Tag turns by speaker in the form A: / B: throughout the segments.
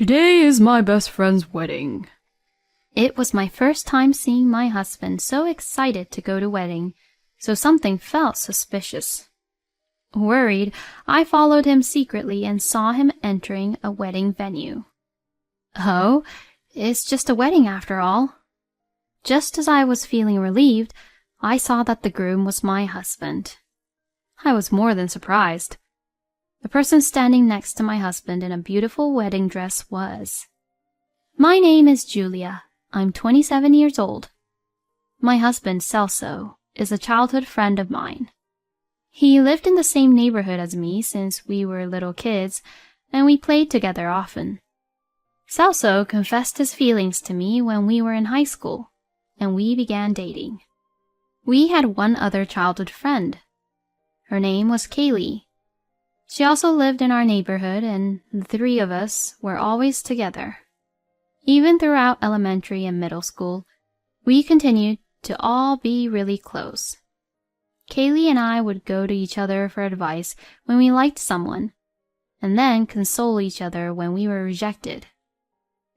A: Today is my best friend's wedding.
B: It was my first time seeing my husband so excited to go to wedding, so something felt suspicious. Worried, I followed him secretly and saw him entering a wedding venue. Oh, it's just a wedding after all. Just as I was feeling relieved, I saw that the groom was my husband. I was more than surprised. The person standing next to my husband in a beautiful wedding dress was. My name is Julia. I'm 27 years old. My husband, Celso, is a childhood friend of mine. He lived in the same neighborhood as me since we were little kids, and we played together often. Celso confessed his feelings to me when we were in high school, and we began dating. We had one other childhood friend. Her name was Kaylee. She also lived in our neighborhood, and the three of us were always together. Even throughout elementary and middle school, we continued to all be really close. Kaylee and I would go to each other for advice when we liked someone, and then console each other when we were rejected.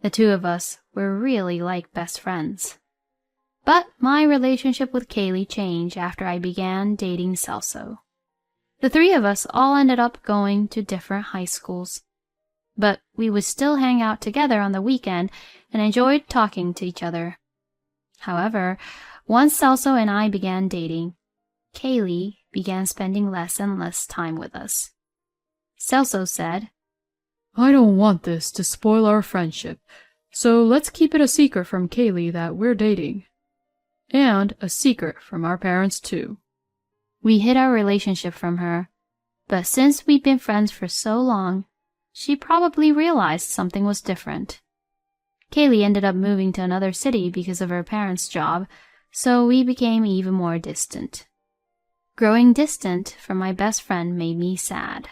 B: The two of us were really like best friends. But my relationship with Kaylee changed after I began dating Celso. The three of us all ended up going to different high schools, but we would still hang out together on the weekend and enjoyed talking to each other. However, once Celso and I began dating, Kaylee began spending less and less time with us. Celso said,
A: I don't want this to spoil our friendship, so let's keep it a secret from Kaylee that we're dating. And a secret from our parents too.
B: We hid our relationship from her, but since we'd been friends for so long, she probably realized something was different. Kaylee ended up moving to another city because of her parents' job, so we became even more distant. Growing distant from my best friend made me sad.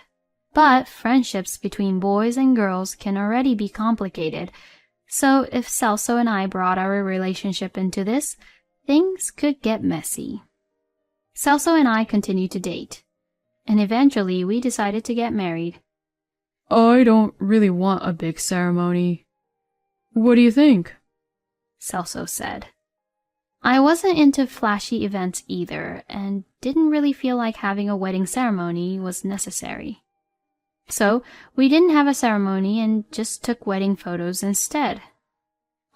B: But friendships between boys and girls can already be complicated, so if Celso and I brought our relationship into this, things could get messy. Celso and I continued to date, and eventually we decided to get married.
A: I don't really want a big ceremony. What do you think?
B: Celso said. I wasn't into flashy events either, and didn't really feel like having a wedding ceremony was necessary. So we didn't have a ceremony and just took wedding photos instead.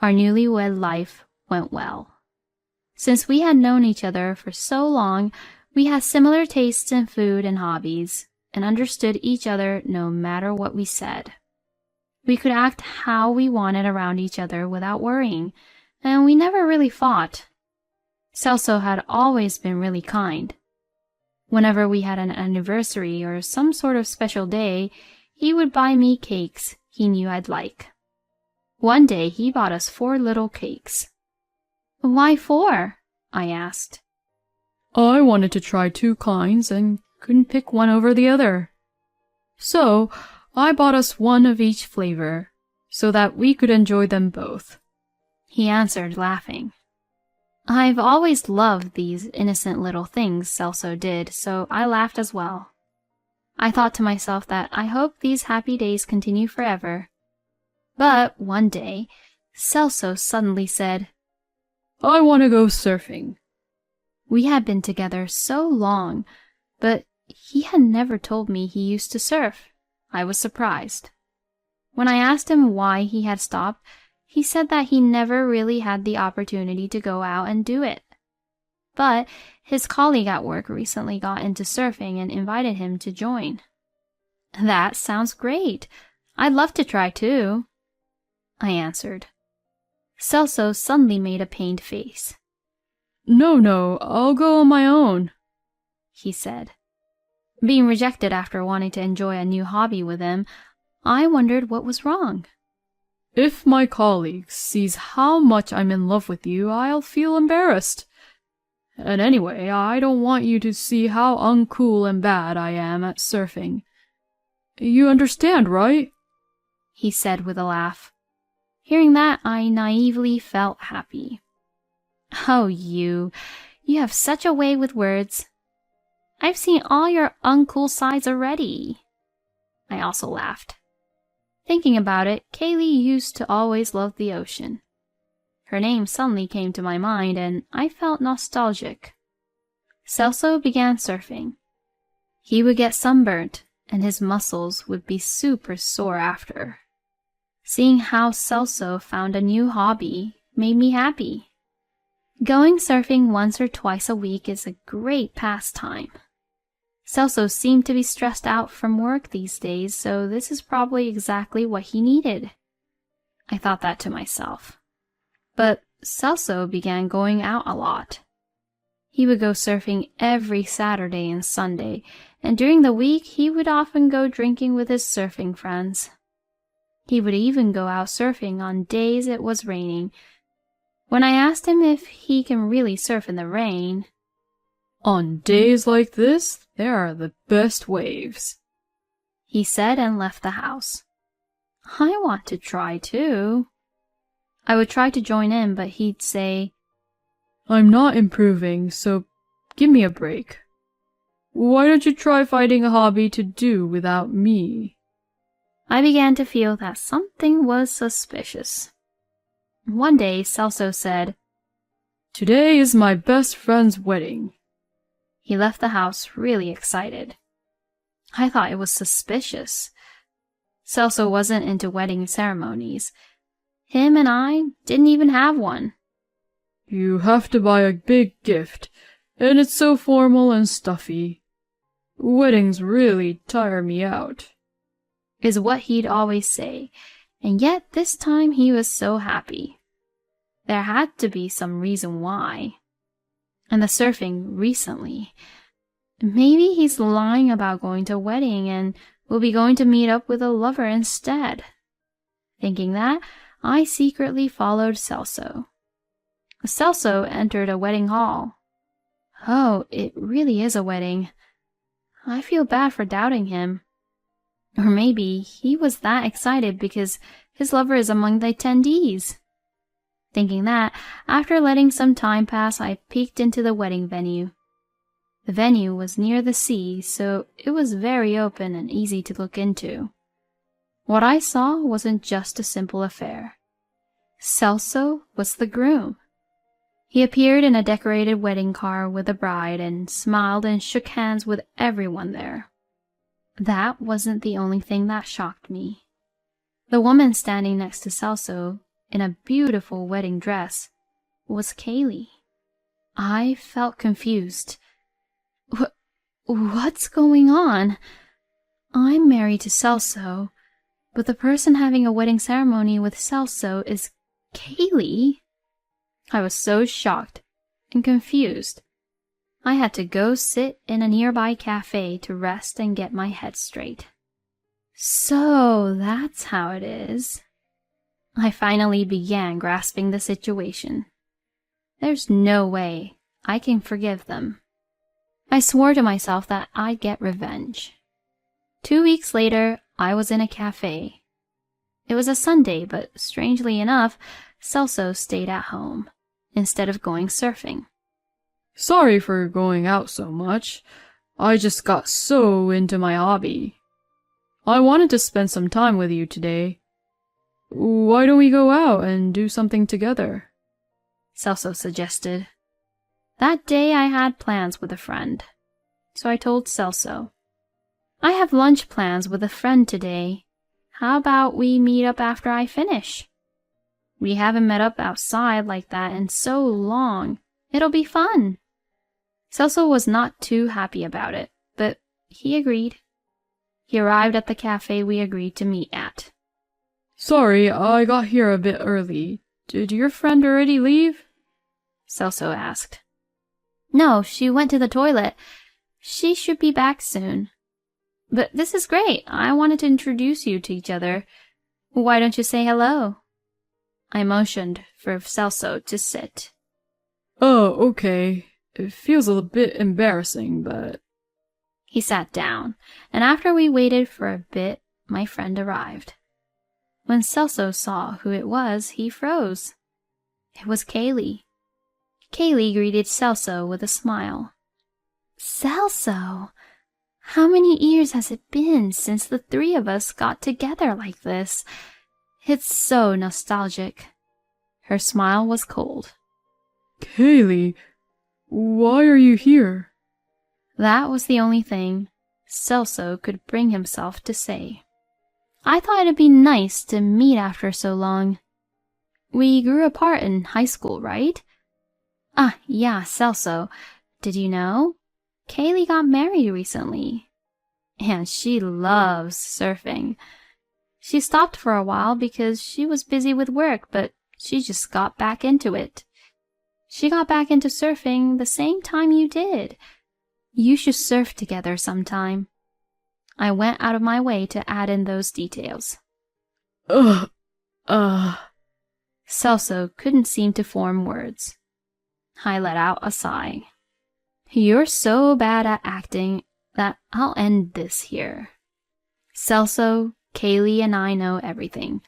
B: Our newlywed life went well. Since we had known each other for so long, we had similar tastes in food and hobbies, and understood each other no matter what we said. We could act how we wanted around each other without worrying, and we never really fought. Celso had always been really kind. Whenever we had an anniversary or some sort of special day, he would buy me cakes he knew I'd like. One day he bought us 4 little cakes. Why 4? I asked.
A: I wanted to try 2 kinds and couldn't pick one over the other. So I bought us 1 of each flavor so that we could enjoy them both.
B: He answered, laughing. I've always loved these innocent little things Celso did, so I laughed as well. I thought to myself that I hope these happy days continue forever. But one day, Celso suddenly said,
A: I want to go surfing.
B: We had been together so long, but he had never told me he used to surf. I was surprised. When I asked him why he had stopped, he said that he never really had the opportunity to go out and do it. But his colleague at work recently got into surfing and invited him to join. That sounds great. I'd love to try too, I answered. Celso suddenly made a pained face.
A: No, I'll go on my own,
B: he said. Being rejected after wanting to enjoy a new hobby with him, I wondered what was wrong.
A: If my colleague sees how much I'm in love with you, I'll feel embarrassed. And anyway, I don't want you to see how uncool and bad I am at surfing. You understand, right?
B: He said with a laugh. Hearing that, I naively felt happy. Oh, you have such a way with words. I've seen all your uncool sides already. I also laughed. Thinking about it, Kaylee used to always love the ocean. Her name suddenly came to my mind, and I felt nostalgic. Celso began surfing. He would get sunburnt, and his muscles would be super sore after. Seeing how Celso found a new hobby made me happy. Going surfing once or twice a week is a great pastime. Celso seemed to be stressed out from work these days, so this is probably exactly what he needed. I thought that to myself. But Celso began going out a lot. He would go surfing every Saturday and Sunday, and during the week he would often go drinking with his surfing friends. He would even go out surfing on days it was raining. When I asked him if he can really surf in the rain,
A: "On days like this, there are the best waves,"
B: he said and left the house. I want to try too. I would try to join in, but he'd say,
A: "I'm not improving, so give me a break. Why don't you try finding a hobby to do without me?"
B: I began to feel that something was suspicious. One day, Celso said,
A: "Today is my best friend's wedding."
B: He left the house really excited. I thought it was suspicious. Celso wasn't into wedding ceremonies. Him and I didn't even have one.
A: "You have to buy a big gift, and it's so formal and stuffy. Weddings really tire me out,"
B: is what he'd always say, and yet this time he was so happy. There had to be some reason why. And the surfing recently. Maybe he's lying about going to a wedding and will be going to meet up with a lover instead. Thinking that, I secretly followed Celso. Celso entered a wedding hall. Oh, it really is a wedding. I feel bad for doubting him. Or maybe he was that excited because his lover is among the attendees. Thinking that, after letting some time pass, I peeked into the wedding venue. The venue was near the sea, so it was very open and easy to look into. What I saw wasn't just a simple affair. Celso was the groom. He appeared in a decorated wedding car with the bride and smiled and shook hands with everyone there. That wasn't the only thing that shocked me. The woman standing next to Celso, in a beautiful wedding dress, was Kaylee. I felt confused. What's going on? I'm married to Celso, but the person having a wedding ceremony with Celso is Kaylee. I was so shocked and confused. I had to go sit in a nearby cafe to rest and get my head straight. So that's how it is. I finally began grasping the situation. There's no way I can forgive them. I swore to myself that I'd get revenge. 2 weeks later, I was in a cafe. It was a Sunday, but strangely enough, Celso stayed at home instead of going surfing.
A: "Sorry for going out so much. I just got so into my hobby. I wanted to spend some time with you today. Why don't we go out and do something together?"
B: Celso suggested. That day I had plans with a friend, so I told Celso, "I have lunch plans with a friend today. How about we meet up after I finish? We haven't met up outside like that in so long. It'll be fun." Celso was not too happy about it, but he agreed. He arrived at the cafe we agreed to meet at.
A: "Sorry, I got here a bit early. Did your friend already leave?"
B: Celso asked. "No, she went to the toilet. She should be back soon. But this is great. I wanted to introduce you to each other. Why don't you say hello?" I motioned for Celso to sit.
A: "Oh, okay. It feels a bit embarrassing, but..."
B: He sat down, and after we waited for a bit, my friend arrived. When Celso saw who it was, he froze. It was Kaylee. Kaylee greeted Celso with a smile. "Celso, How many years has it been since the three of us got together like this? It's so nostalgic. Her smile was cold.
A: Kaylee, why are you here?
B: That was the only thing Celso could bring himself to say. I thought it'd be nice to meet after so long. We grew apart in high school, right? Ah, yeah, Celso. Did you know? Kaylee got married recently. And she loves surfing. She stopped for a while because she was busy with work, but she just got back into it. She got back into surfing the same time you did. You should surf together sometime. I went out of my way to add in those details. Celso couldn't seem to form words. I let out a sigh. You're so bad at acting that I'll end this here. Celso, Kaylee, and I know everything.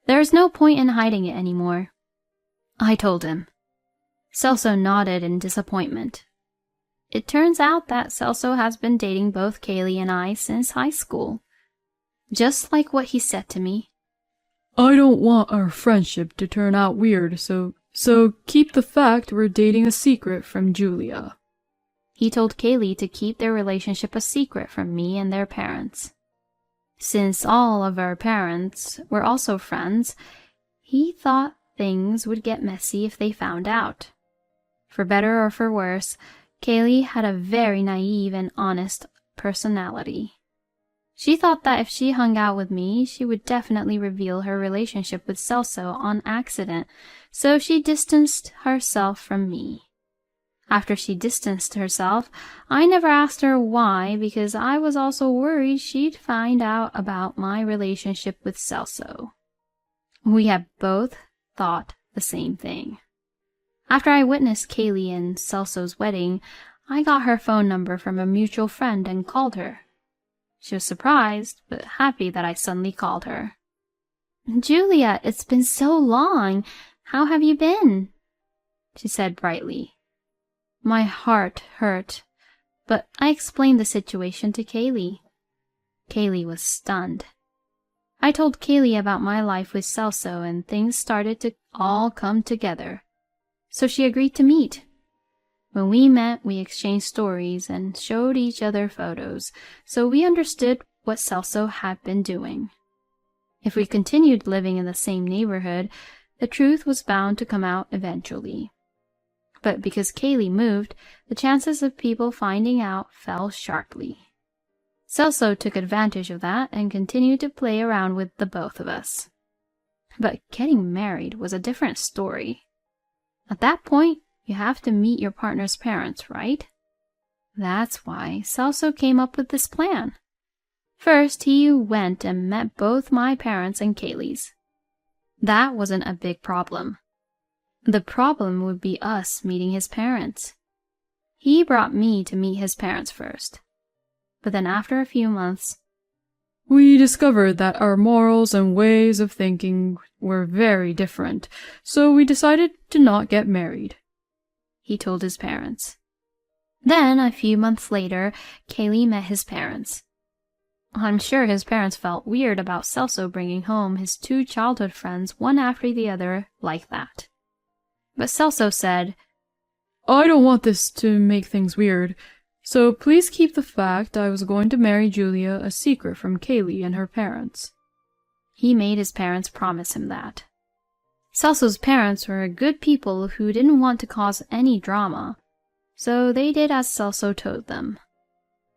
B: There's no point in hiding it anymore. I told him. Celso nodded in disappointment. It turns out that Celso has been dating both Kaylee and I since high school. Just like what he said to me.
A: I don't want our friendship to turn out weird, so keep the fact we're dating a secret from Julia.
B: He told Kaylee to keep their relationship a secret from me and their parents. Since all of our parents were also friends, he thought things would get messy if they found out. For better or for worse, Kaylee had a very naive and honest personality. She thought that if she hung out with me, she would definitely reveal her relationship with Celso on accident, so she distanced herself from me. After she distanced herself, I never asked her why, because I was also worried she'd find out about my relationship with Celso. We had both thought the same thing. After I witnessed Kaylee and Celso's wedding, I got her phone number from a mutual friend and called her. She was surprised, but happy that I suddenly called her. Julia, it's been so long. How have you been? She said brightly. My heart hurt, but I explained the situation to Kaylee. Kaylee was stunned. I told Kaylee about my life with Celso, and things started to all come together. So she agreed to meet. When we met, we exchanged stories and showed each other photos, so we understood what Celso had been doing. If we continued living in the same neighborhood, the truth was bound to come out eventually. But because Kaylee moved, the chances of people finding out fell sharply. Celso took advantage of that and continued to play around with the both of us. But getting married was a different story. At that point, you have to meet your partner's parents, right? That's why Celso came up with this plan. First, he went and met both my parents and Kaylee's. That wasn't a big problem. The problem would be us meeting his parents. He brought me to meet his parents first. But then after a few months,
A: we discovered that our morals and ways of thinking were very different, so we decided to not get married, he told his parents. Then, a few months later, Kaylee met his parents. I'm sure his parents felt weird about Celso bringing home his two childhood friends one after the other like that. But Celso said, I don't want this to make things weird, so please keep the fact I was going to marry Julia a secret from Kaylee and her parents. He made his parents promise him that. Celso's parents were good people who didn't want to cause any drama, so they did as Celso told them.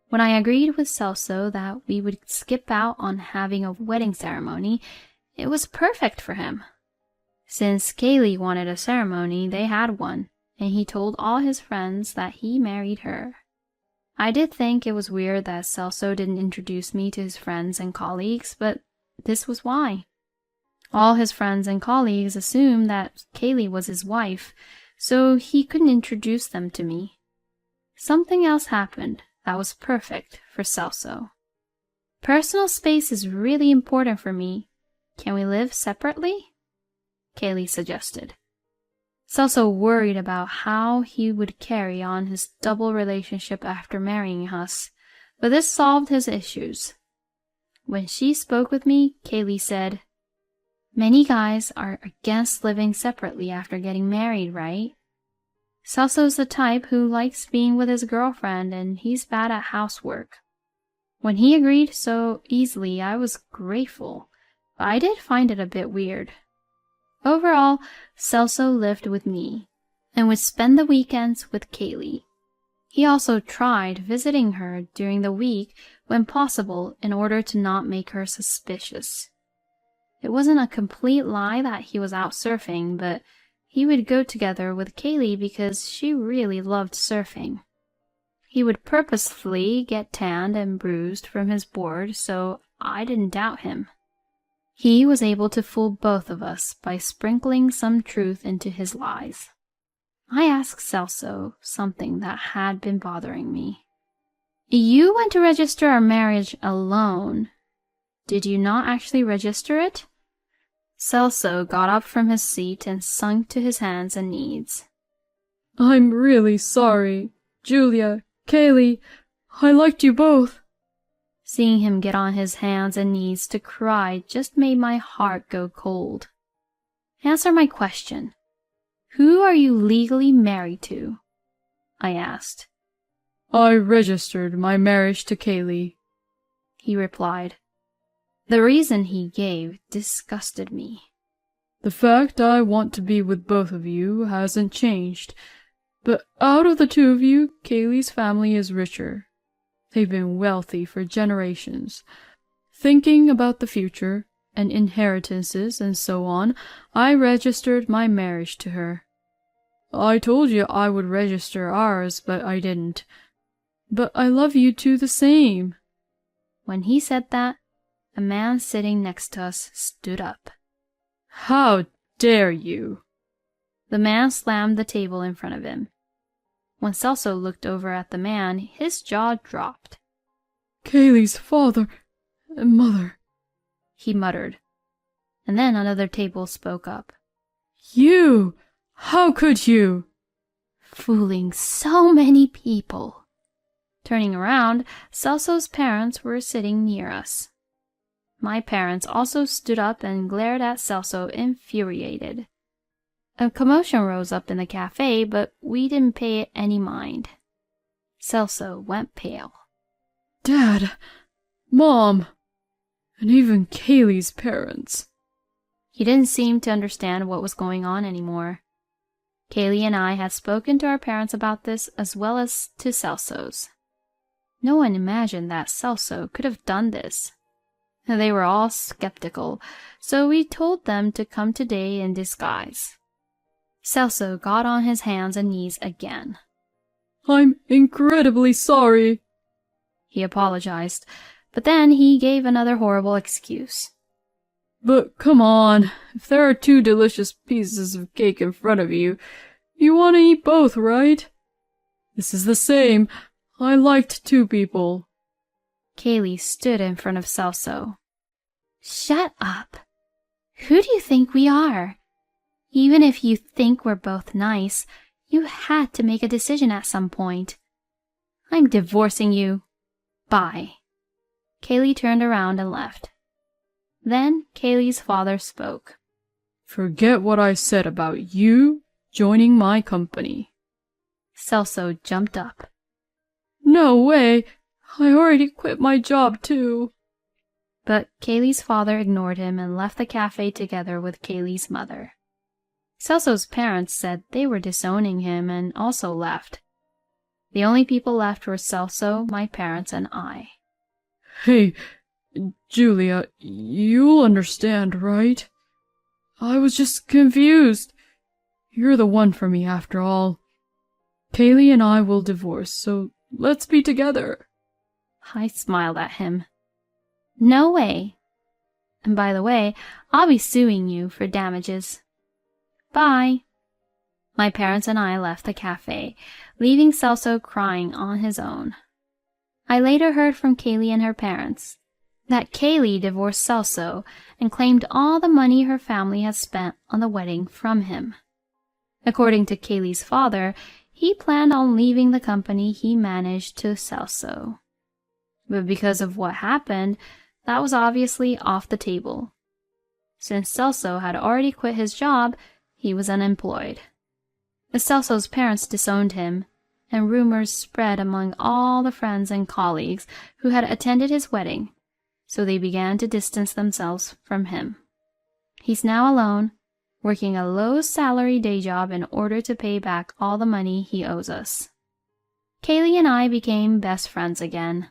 A: When I agreed with Celso that we would skip out on having a wedding ceremony, it was perfect for him. Since Kaylee wanted a ceremony, they had one, and he told all his friends that he married her. I did think it was weird that Celso didn't introduce me to his friends and colleagues, but this was why. All his friends and colleagues assumed that Kaylee was his wife, so he couldn't introduce them to me. Something else happened that was perfect for Celso. Personal space is really important for me. Can we live separately? Kaylee suggested. Celso worried about how he would carry on his double relationship after marrying us,
B: but this solved his issues. When she spoke with me, Kaylee said, "Many guys are against living separately after getting married, right? Celso's the type who likes being with his girlfriend, and he's bad at housework." When he agreed so easily, I was grateful, but I did find it a bit weird. Overall, Celso lived with me and would spend the weekends with Kaylee. He also tried visiting her during the week when possible in order to not make her suspicious. It wasn't a complete lie that he was out surfing, but he would go together with Kaylee because she really loved surfing. He would purposefully get tanned and bruised from his board, so I didn't doubt him. He was able to fool both of us by sprinkling some truth into his lies. I asked Celso something that had been bothering me. "You went to register our marriage alone. Did you not actually register it?" Celso got up from his seat and sunk to his hands and knees.
A: "I'm really sorry. Julia, Kaylee, I liked you both."
B: Seeing him get on his hands and knees to cry just made my heart go cold. "Answer my question. Who are you legally married to?" I asked.
A: "I registered my marriage to Kaylee,"
B: he replied. The reason he gave disgusted me.
A: "The fact I want to be with both of you hasn't changed, but out of the two of you, Kaylee's family is richer. They've been wealthy for generations. Thinking about the future and inheritances and so on, I registered my marriage to her. I told you I would register ours, but I didn't. But I love you two the same."
B: When he said that, a man sitting next to us stood up.
A: "How dare you!"
B: The man slammed the table in front of him. When Celso looked over at the man, his jaw dropped.
A: "Kaylee's father and mother,"
B: he muttered. And then another table spoke up.
A: "You! How could you?"
B: "Fooling so many people." Turning around, Celso's parents were sitting near us. My parents also stood up and glared at Celso, infuriated. A commotion rose up in the cafe, but we didn't pay it any mind. Celso went pale.
A: "Dad, Mom, and even Kaylee's parents."
B: He didn't seem to understand what was going on anymore. Kaylee and I had spoken to our parents about this as well as to Celso's. No one imagined that Celso could have done this. They were all skeptical, so we told them to come today in disguise. Celso got on his hands and knees again.
A: "I'm incredibly sorry,"
B: he apologized, but then he gave another horrible excuse.
A: "But come on, if there are two delicious pieces of cake in front of you, you want to eat both, right? This is the same. I liked two people."
B: Kaylee stood in front of Celso. "Shut up. Who do you think we are? Even if you think we're both nice, you had to make a decision at some point. I'm divorcing you. Bye." Kaylee turned around and left. Then Kaylee's father spoke.
A: "Forget what I said about you joining my company."
B: Celso jumped up.
A: "No way. I already quit my job too."
B: But Kaylee's father ignored him and left the cafe together with Kaylee's mother. Celso's parents said they were disowning him and also left. The only people left were Celso, my parents, and I.
A: "Hey, Julia, you'll understand, right? I was just confused. You're the one for me after all. Kaylee and I will divorce, so let's be together."
B: I smiled at him. "No way. And by the way, I'll be suing you for damages. Bye." My parents and I left the cafe, leaving Celso crying on his own. I later heard from Kaylee and her parents that Kaylee divorced Celso and claimed all the money her family had spent on the wedding from him. According to Kaylee's father, he planned on leaving the company he managed to Celso. But because of what happened, that was obviously off the table. Since Celso had already quit his job, he was unemployed. Celso's parents disowned him, and rumors spread among all the friends and colleagues who had attended his wedding, so they began to distance themselves from him. He's now alone, working a low-salary day job in order to pay back all the money he owes us. Kaylee and I became best friends again.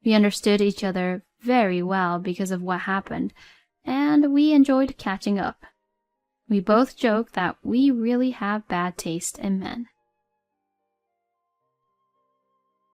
B: We understood each other very well because of what happened, and we enjoyed catching up. We both joke that we really have bad taste in men.